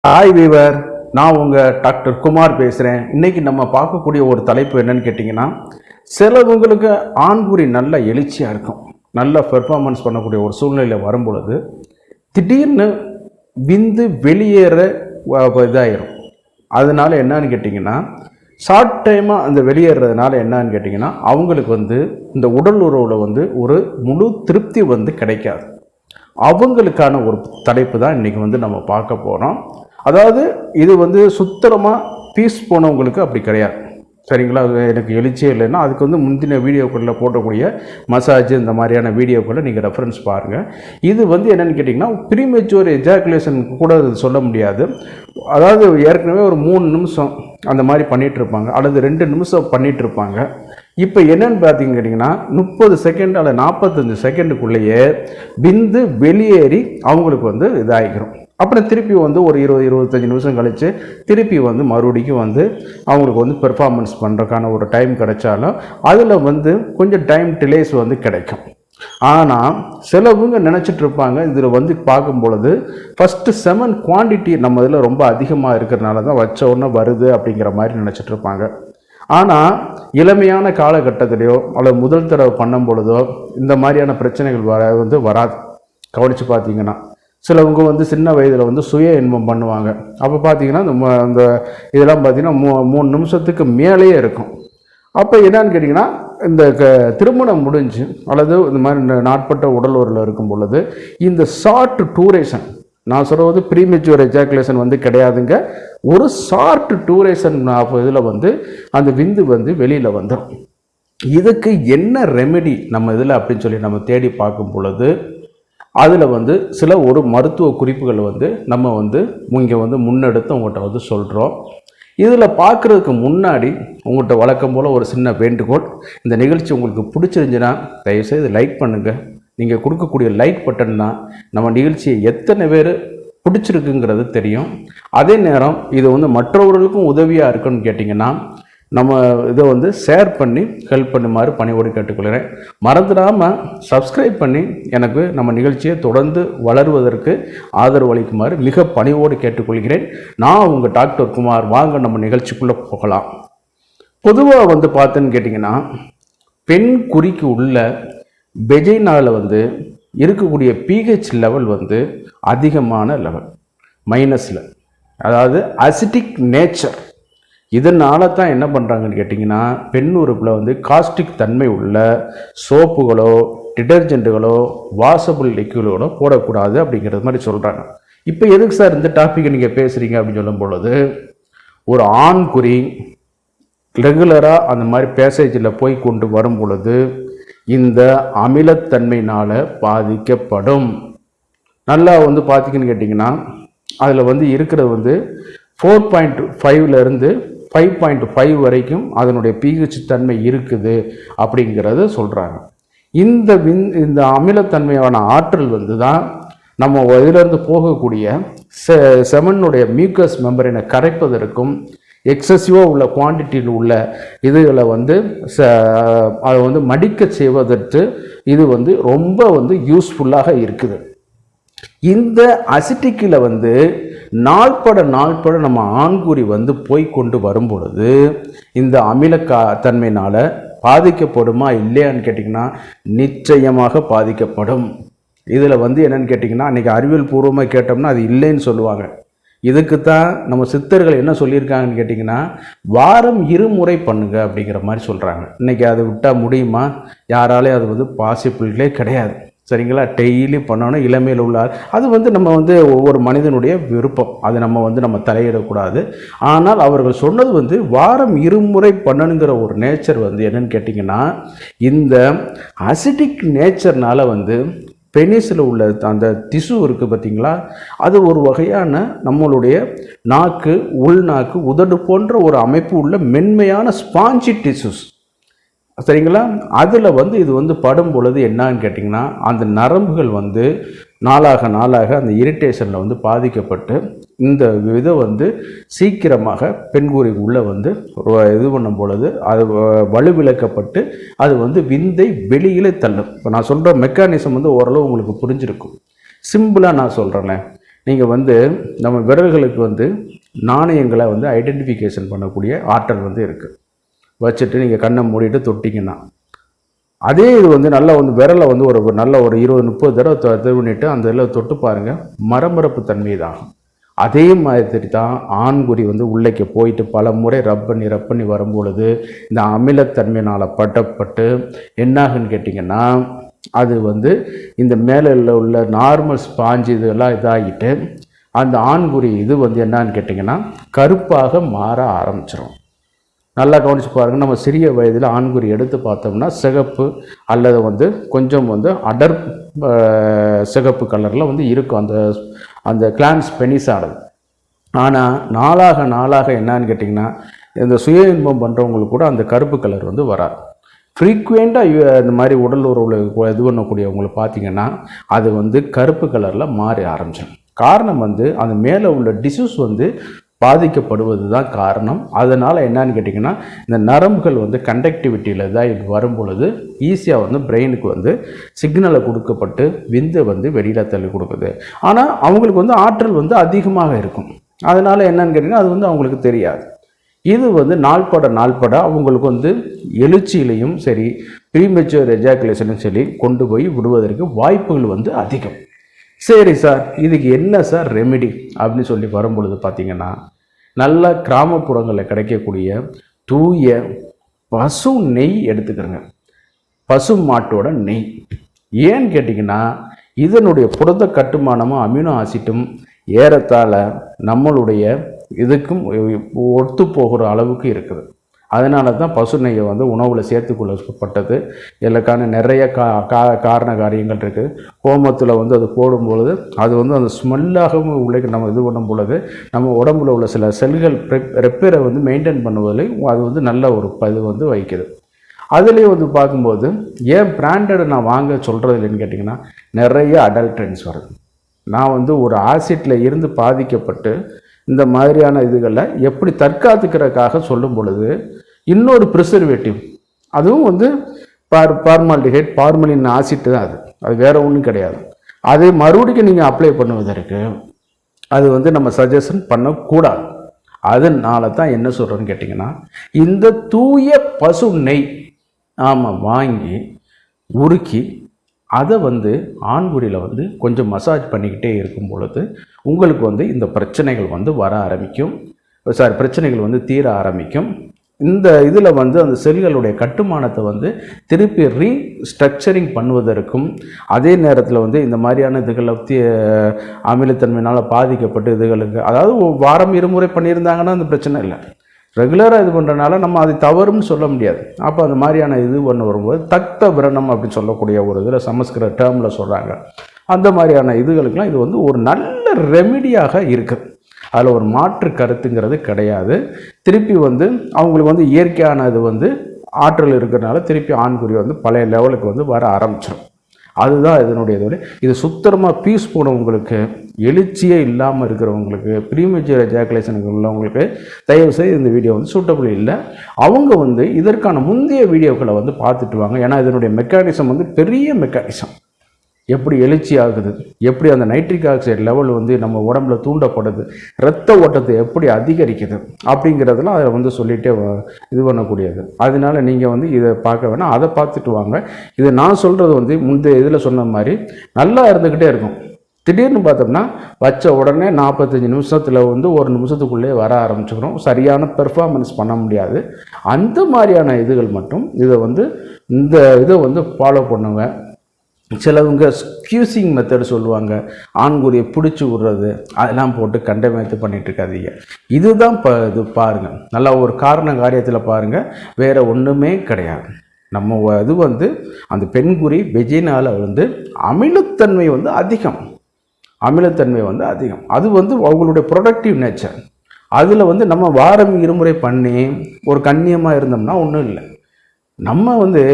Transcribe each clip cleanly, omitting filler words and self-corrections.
Hi viewer, நான் உங்கள் doctor Kumar பேசுகிறேன். இன்றைக்கி நம்ம பார்க்கக்கூடிய ஒரு தலைப்பு என்னன்னு கேட்டிங்கன்னா, சிலவங்களுக்கு ஆண்குறி நல்ல எழுச்சியாக இருக்கும், நல்ல பெர்ஃபார்மன்ஸ் பண்ணக்கூடிய ஒரு சூழ்நிலையில் வரும்பொழுது திடீர்னு விந்து வெளியேற இதாயிரும். அதனால என்னன்னு கேட்டிங்கன்னா, ஷார்ட் டைமாக அந்த வெளியேறதுனால என்னன்னு கேட்டிங்கன்னா, அவங்களுக்கு இந்த உடல் உறவில் ஒரு முழு திருப்தி கிடைக்காது. அவங்களுக்கான ஒரு தலைப்பு தான் இன்றைக்கி நம்ம பார்க்க போகிறோம். அதாவது இது சுத்தமாக பீஸ் போனவங்களுக்கு அப்படி கிடையாது, சரிங்களா? அது எனக்கு எழுச்சியே இல்லைன்னா அதுக்கு முந்தின வீடியோக்களில் போடக்கூடிய மசாஜ் இந்த மாதிரியான வீடியோக்களில் நீங்கள் ரெஃபரன்ஸ் பாருங்கள். இது என்னென்னு கேட்டிங்கன்னா, ப்ரீமெச்சூர் எஜாக்குலேஷன் கூட சொல்ல முடியாது. அதாவது ஏற்கனவே ஒரு 3 நிமிஷம் அந்த மாதிரி பண்ணிகிட்ருப்பாங்க, அல்லது 2 நிமிஷம் பண்ணிகிட்ருப்பாங்க. இப்போ என்னென்னு பார்த்தீங்கன்னு கேட்டிங்கன்னா, 30 செகண்ட் அல்லது 45 செகண்டுக்குள்ளேயே விந்து வெளியேறி அவங்களுக்கு இதாகிக்கிறோம். அப்புறம் திருப்பி ஒரு 20-25 நிமிஷம் கழித்து திருப்பி மறுபடிக்கும் அவங்களுக்கு பெர்ஃபார்மன்ஸ் பண்ணுறதுக்கான ஒரு டைம் கிடைச்சாலும் அதில் கொஞ்சம் டைம் டிலேஸ் கிடைக்கும். ஆனால் சிலவங்க நினச்சிட்டு இருப்பாங்க, இதில் பார்க்கும் பொழுது ஃபஸ்ட்டு செமன் குவான்டிட்டி நம்ம இதில் ரொம்ப அதிகமாக இருக்கிறதுனால தான் வச்ச உடனே வருது அப்படிங்கிற மாதிரி நினச்சிட்டு இருப்பாங்க. ஆனால் இளமையான காலகட்டத்திலையோ அல்லது முதல் தடவை பண்ணும் பொழுதோ இந்த மாதிரியான பிரச்சனைகள் வராது. கவனித்து பார்த்தீங்கன்னா, சிலவங்க சின்ன வயதில் சுய இன்பம் பண்ணுவாங்க. அப்போ பார்த்தீங்கன்னா அந்த இதெல்லாம் பார்த்தீங்கன்னா 3 நிமிஷத்துக்கு மேலேயே இருக்கும். அப்போ என்னன்னு கேட்டிங்கன்னா, இந்த திருமணம் முடிஞ்சு அல்லது இந்த மாதிரி நாட்பட்ட உடல் உறவில் இருக்கும் பொழுது இந்த ஷார்ட் டூரேஷன், நான் சொல்கிறது ப்ரீமெச்சூர் எஜாக்குலேஷன் கிடையாதுங்க, ஒரு ஷார்ட் டூரேஷன் இதில் அந்த விந்து வெளியில் வந்துடும். இதுக்கு என்ன ரெமெடி நம்ம இதில் அப்படின்னு சொல்லி நம்ம தேடி பார்க்கும் பொழுது அதில் சில ஒரு மருத்துவ குறிப்புகள் நம்ம இங்கே முன்னெடுத்து உங்கள்கிட்ட சொல்கிறோம். இதில் பார்க்குறதுக்கு முன்னாடி உங்கள்கிட்ட வழக்கம் போல் ஒரு சின்ன வேண்டுகோள். இந்த நிகழ்ச்சி உங்களுக்கு பிடிச்சிருந்துச்சுன்னா தயவுசெய்து லைக் பண்ணுங்கள். நீங்கள் கொடுக்கக்கூடிய லைக் பட்டன் தான் நம்ம நிகழ்ச்சியை எத்தனை பேர் பிடிச்சிருக்குங்கிறது தெரியும். அதே நேரம் இது மற்றவர்களுக்கும் உதவியாக இருக்குன்னு கேட்டிங்கன்னா நம்ம இதை ஷேர் பண்ணி ஹெல்ப் பண்ணுமாறு பணிவோடு கேட்டுக்கொள்கிறேன். மறந்துடாமல் சப்ஸ்கிரைப் பண்ணி எனக்கு நம்ம நிகழ்ச்சியை தொடர்ந்து வளருவதற்கு ஆதரவு அளிக்குமாறு மிக பணிவோடு கேட்டுக்கொள்கிறேன். நான் உங்கள் டாக்டர் குமார். வாங்க நம்ம நிகழ்ச்சிக்குள்ளே போகலாம். பொதுவாக பார்த்தேன்னு கேட்டிங்கன்னா, பெண் குறிக்கு உள்ள வெஜைனாவில் இருக்கக்கூடிய பிஹெச் லெவல் அதிகமான லெவல், மைனஸில், அதாவது அசிட்டிக் நேச்சர். இதனால தான் என்ன பண்ணுறாங்கன்னு கேட்டிங்கன்னா, பெண் உறுப்பில் காஸ்டிக் தன்மை உள்ள சோப்புகளோ டிடர்ஜென்ட்டுகளோ வாஷபிள் லிக்விடோ போடக்கூடாது அப்படிங்கிறது மாதிரி சொல்கிறாங்க. இப்போ எதுக்கு சார் இந்த டாப்பிக்கை நீங்கள் பேசுகிறீங்க அப்படின்னு சொல்லும் பொழுது, ஒரு ஆண் குறி ரெகுலராக அந்த மாதிரி பேசேஜில் போய் கொண்டு வரும் பொழுது இந்த அமிலத்தன்மையினால் பாதிக்கப்படும். நல்லா பார்த்திங்கன்னு கேட்டிங்கன்னா, அதில் இருக்கிறது 4.5லேருந்து 5.5 வரைக்கும் அதனுடைய பிஹெச் தன்மை இருக்குது அப்படிங்கிறத சொல்கிறாங்க. இந்த அமிலத்தன்மையான ஆற்றல் தான் நம்ம இதிலிருந்து போகக்கூடிய செமனுடைய மியூக்கஸ் மெம்பரினை கரைப்பதற்கும் எக்ஸசிவாக உள்ள குவான்டிட்டியில் உள்ள இதுகளை அதை மடிக்க செய்வதற்கு இது ரொம்ப யூஸ்ஃபுல்லாக இருக்குது. இந்த அசிட்டிக்கில் நாள்பட நம்ம ஆண்குறி போய் கொண்டு வரும் பொழுது இந்த தன்மையினால் பாதிக்கப்படுமா இல்லையான்னு கேட்டிங்கன்னா, நிச்சயமாக பாதிக்கப்படும். இதில் என்னென்னு கேட்டிங்கன்னா, அன்றைக்கி அறிவியல் பூர்வமாக கேட்டோம்னா அது இல்லைன்னு சொல்லுவாங்க. இதுக்கு தான் நம்ம சித்தர்கள் என்ன சொல்லியிருக்காங்கன்னு கேட்டிங்கன்னா, வாரம் 2 முறை பண்ணுங்க அப்படிங்கிற மாதிரி சொல்கிறாங்க. இன்றைக்கி அதை விட்டால் முடியுமா? யாராலே அது பாசிபிளே கிடையாது, சரிங்களா? டெய்லி பண்ணணும். இளமையில் உள்ள அது நம்ம ஒவ்வொரு மனிதனுடைய விருப்பம், அது நம்ம தலையிடக்கூடாது. ஆனால் அவர்கள் சொன்னது வாரம் 2 முறை பண்ணணுங்கிற ஒரு நேச்சர் என்னன்னு கேட்டிங்கன்னா, இந்த அசிட்டிக் நேச்சர்னால் பெனிஸில் உள்ள அந்த திசு இருக்குது பார்த்திங்களா, அது ஒரு வகையான நம்மளுடைய நாக்கு, உள்நாக்கு, உதடு போன்ற ஒரு அமைப்பு உள்ள மென்மையான ஸ்பாஞ்சி டிஷ்யூஸ், சரிங்களா? அதில் இது படும் பொழுது என்னன்னு கேட்டிங்கன்னா, அந்த நரம்புகள் நாளாக அந்த இரிட்டேஷனில் பாதிக்கப்பட்டு இந்த இதை சீக்கிரமாக பெண்குறி உள்ளே இது பண்ணும் பொழுது அது வலுவிழக்கப்பட்டு அது விந்தை வெளியிலே தள்ளும். இப்போ நான் சொல்கிற மெக்கானிசம் ஓரளவு உங்களுக்கு புரிஞ்சிருக்கும். சிம்பிளாக நான் சொல்கிறேன். நீங்கள் வந்து நம்ம விரல்களுக்கு வந்து நாணயங்களை வந்து ஐடென்டிஃபிகேஷன் பண்ணக்கூடிய ஆற்றல் வந்து இருக்குது. வச்சுட்டு நீங்கள் கண்ணை மூடிட்டு தொட்டிங்கன்னா அதே இது வந்து நல்லா வந்து விரலை வந்து ஒரு நல்ல ஒரு 20-30 தடவை இது பண்ணிட்டு அந்த இதில் தொட்டு பாருங்கள், மரமரப்பு தன்மை தான். அதே மாதிரி தான் ஆண்குறி வந்து உள்ளேக்கு போயிட்டு பல முறை ரப் பண்ணி வரும்பொழுது இந்த அமிலத்தன்மையினால் பட்டப்பட்டு என்னாகுன்னு கேட்டிங்கன்னா அது வந்து இந்த மேலே உள்ள நார்மல் ஸ்பாஞ்சு இதெல்லாம் இதாகிட்டு அந்த ஆண்குறி இது வந்து என்னான்னு கேட்டிங்கன்னா கருப்பாக மாற ஆரம்பிச்சிடும். நல்லா கவனித்து பாருங்கள். நம்ம சிறிய வயதில் ஆண்குறி எடுத்து பார்த்தோம்னா சிகப்பு அல்லது வந்து கொஞ்சம் வந்து அடர் சிகப்பு கலரில் வந்து இருக்கும் அந்த அந்த கிளான்ஸ் பெனிஸ் ஆனது. ஆனால் நாளாக என்னான்னு கேட்டிங்கன்னா இந்த சுய இன்பம் பண்ணுறவங்களுக்கு கூட அந்த கருப்பு கலர் வந்து வராது. ஃப்ரீக்குவெண்ட்டாக இந்த மாதிரி உடல் உறவுல இது பண்ணக்கூடியவங்களை பார்த்திங்கன்னா அது வந்து கருப்பு கலரில் மாறி ஆரம்பிச்சிடும். காரணம் வந்து அந்த மேலே உள்ள டிஷ்யூஸ் வந்து பாதிக்கப்படுவது தான் காரணம். அதனால் என்னன்னு கேட்டிங்கன்னா இந்த நரம்புகள் வந்து கண்டக்டிவிட்டியில் தான் இது வரும்பொழுது ஈஸியாக வந்து பிரெயினுக்கு வந்து சிக்னலை கொடுக்கப்பட்டு விந்தை வந்து வெளியில் தள்ளி கொடுக்குது. ஆனால் அவங்களுக்கு வந்து ஆற்றல் வந்து அதிகமாக இருக்கும். அதனால் என்னன்னு கேட்டிங்கன்னா அது வந்து அவங்களுக்கு தெரியாது. இது வந்து நாள்பட அவங்களுக்கு வந்து எழுச்சியிலையும் சரி ப்ரீமெச்சூர் எஜாக்குலேஷனும் சரி கொண்டு போய் விடுவதற்கு வாய்ப்புகள் வந்து அதிகம். சரி சார், இதுக்கு என்ன சார் ரெமெடி அப்படின்னு சொல்லி வரும்பொழுது பார்த்திங்கன்னா நல்ல கிராமப்புறங்களில் கிடைக்கக்கூடிய தூய பசு நெய் எடுத்துக்கிறங்க. பசு மாட்டோட நெய். ஏன்னு கேட்டிங்கன்னா இதனுடைய புரத கட்டுமானமும் அமினோ ஆசிட்டும் ஏறத்தாழ நம்மளுடைய இதுக்கும் ஒத்து போகிற அளவுக்கு இருக்குது. அதனால தான் பசு நெய்யை வந்து உணவில் சேர்த்துக்கொள்ளப்பட்டது. இதற்கான நிறைய காரண காரியங்கள் இருக்குது. கோமத்தில் வந்து அது போடும்பொழுது அது வந்து அந்த ஸ்மெல்லாகவும் உள்ளே நம்ம இது பண்ணும் பொழுது நம்ம உடம்புல உள்ள சில செல்கள் ரெப்பேரை வந்து மெயின்டைன் பண்ணுவதில் அது வந்து நல்ல ஒரு இது வந்து வைக்குது. அதுலேயும் வந்து பார்க்கும்போது ஏன் பிராண்டட் நான் வாங்க சொல்கிறது இல்லைன்னு கேட்டிங்கன்னா நிறைய அடல்ட்ரன்ஸ் வருது. நான் வந்து ஒரு ஆசிட்டில் இருந்து பாதிக்கப்பட்டு இந்த மாதிரியான இதுகளை எப்படி தற்காத்துக்கிறதுக்காக சொல்லும் பொழுது இன்னொரு ப்ரிசர்வேட்டிவ் அதுவும் வந்து பார்மால்டிஹைட் பார்மலின் ஆசிட்டு தான். அது வேறு ஒன்றும் கிடையாது. அதை மறுபடியும் நீங்கள் அப்ளை பண்ணுவதற்கு அது வந்து நம்ம சஜஷன் பண்ணக்கூடாது. அதனால தான் என்ன சொல்கிறேன்னு கேட்டிங்கன்னா இந்த தூய பசு நெய் வாங்கி உருக்கி அதை வந்து ஆண்குறியில் வந்து கொஞ்சம் மசாஜ் பண்ணிக்கிட்டே இருக்கும் பொழுது உங்களுக்கு வந்து இந்த பிரச்சனைகள் வந்து வர ஆரம்பிக்கும். பிரச்சனைகள் வந்து தீர ஆரம்பிக்கும். இந்த இதில் வந்து அந்த செல்களுடைய கட்டுமானத்தை வந்து திருப்பி ரீஸ்ட்ரக்சரிங் பண்ணுவதற்கும் அதே நேரத்தில் வந்து இந்த மாதிரியான இதுகளை அமிலத்தன்மையினால் பாதிக்கப்பட்டு இதுகளுக்கு அதாவது வாரம் 2 முறை பண்ணியிருந்தாங்கன்னா அந்த பிரச்சனை இல்லை. ரெகுலராக இது பண்ணுறதுனால நம்ம அது தவறுன்னு சொல்ல முடியாது. அப்போ அந்த மாதிரியான இது பண்ண வரும்போது தக்த விரணம் அப்படின்னு சொல்லக்கூடிய ஒரு இதில் சமஸ்கிருத டேர்மில் சொல்கிறாங்க. அந்த மாதிரியான இதுகளுக்கெல்லாம் இது வந்து ஒரு நல்ல ரெமிடியாக இருக்குது. அதில் ஒரு மாற்று கருத்துங்கிறது கிடையாது. திருப்பி வந்து அவங்களுக்கு வந்து இயற்கையான இது வந்து ஆற்றல் இருக்கிறதுனால திருப்பி ஆண்குறி வந்து பழைய லெவலுக்கு வந்து வர ஆரம்பிச்சிடும். அதுதான் இதனுடைய இது. இது சுத்தமாக பீஸ் போனவங்களுக்கு, எழுச்சியே இல்லாமல் இருக்கிறவங்களுக்கு, ப்ரீமெச்சூர் எஜாக்குலேஷனுக்கு உள்ளவங்களுக்கு தயவுசெய்து இந்த வீடியோ வந்து சூட்டபிள் இல்லை. அவங்க வந்து இதற்கான முந்தைய வீடியோக்களை வந்து பார்த்துட்டு வாங்க. ஏன்னா இதனுடைய மெக்கானிசம் வந்து பெரிய மெக்கானிசம். எப்படி எழுச்சி ஆகுது, எப்படி அந்த நைட்ரிக் ஆக்சைடு லெவல் வந்து நம்ம உடம்புல தூண்டப்படுது, இரத்த ஓட்டத்தை எப்படி அதிகரிக்குது அப்படிங்கிறதெல்லாம் அதை வந்து சொல்லிகிட்டே இது பண்ணக்கூடியது. அதனால நீங்கள் வந்து இதை பார்க்க வேணாம், அதை பார்த்துட்டு வாங்க. இதை நான் சொல்கிறது வந்து முந்தைய இதில் சொன்ன மாதிரி நல்லா இருந்துக்கிட்டே இருக்கும். திடீர்னு பார்த்தோம்னா வச்ச உடனே 45 நிமிஷத்தில் வந்து 1 நிமிஷத்துக்குள்ளே வர ஆரம்பிச்சுக்கிறோம். சரியான பெர்ஃபார்மன்ஸ் பண்ண முடியாது. அந்த மாதிரியான இதுகள் மட்டும் இதை வந்து இந்த இதை வந்து ஃபாலோ பண்ணுங்க. சிலவங்க ஸ்கியூசிங் மெத்தட் சொல்லுவாங்க, ஆண்குறியை பிடிச்சி விடுறது, அதெல்லாம் போட்டு கண்டமேத்து பண்ணிட்டு இருக்காதீங்க. இதுதான் இது பாருங்கள், நல்லா ஒரு காரண காரியத்தில் பாருங்கள், வேறு ஒன்றுமே கிடையாது. நம்ம இது வந்து அந்த பெண்குறி வெஜினால் வந்து அமிலத்தன்மை வந்து அதிகம். அது வந்து அவங்களுடைய ப்ரொடக்டிவ் நேச்சர். அதில் வந்து நம்ம வாரம் 2 முறை பண்ணி ஒரு கண்ணியமாக இருந்தோம்னா ஒன்றும் இல்லை. நம்ம வந்து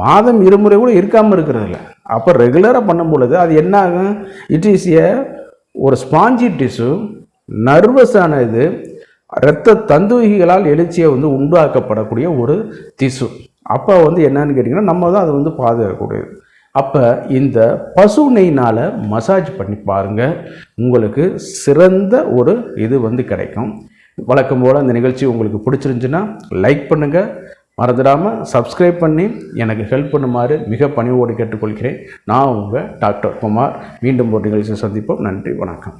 மாதம் 2 முறை கூட இருக்காமல் இருக்கிறதில்ல. அப்போ ரெகுலராக பண்ணும் பொழுது அது என்ன ஆகும், இட் இஸ் ஒரு ஸ்பாஞ்சி டிஷ்யூ, நர்வஸான இது, இரத்த தந்துவகிகளால் எழுச்சியை வந்து உண்டாக்கப்படக்கூடிய ஒரு திசு. அப்போ வந்து என்னன்னு கேட்டிங்கன்னா நம்ம தான் அது வந்து பாதுகாக்கக்கூடியது. அப்போ இந்த பசு நெய்னால் மசாஜ் பண்ணி பாருங்கள், உங்களுக்கு சிறந்த ஒரு இது கிடைக்கும். வழக்கம் போல் இந்த நிகழ்ச்சி உங்களுக்கு பிடிச்சிருந்துச்சுன்னா லைக் பண்ணுங்கள், மறந்துடாமல் சப்ஸ்கிரைப் பண்ணி எனக்கு ஹெல்ப் பண்ணுமாறு மிக பணிவோடு கேட்டுக்கொள்கிறேன். நான் உங்கள் டாக்டர் குமார். மீண்டும் ஒரு நிகழ்ச்சியை சந்திப்போம். நன்றி, வணக்கம்.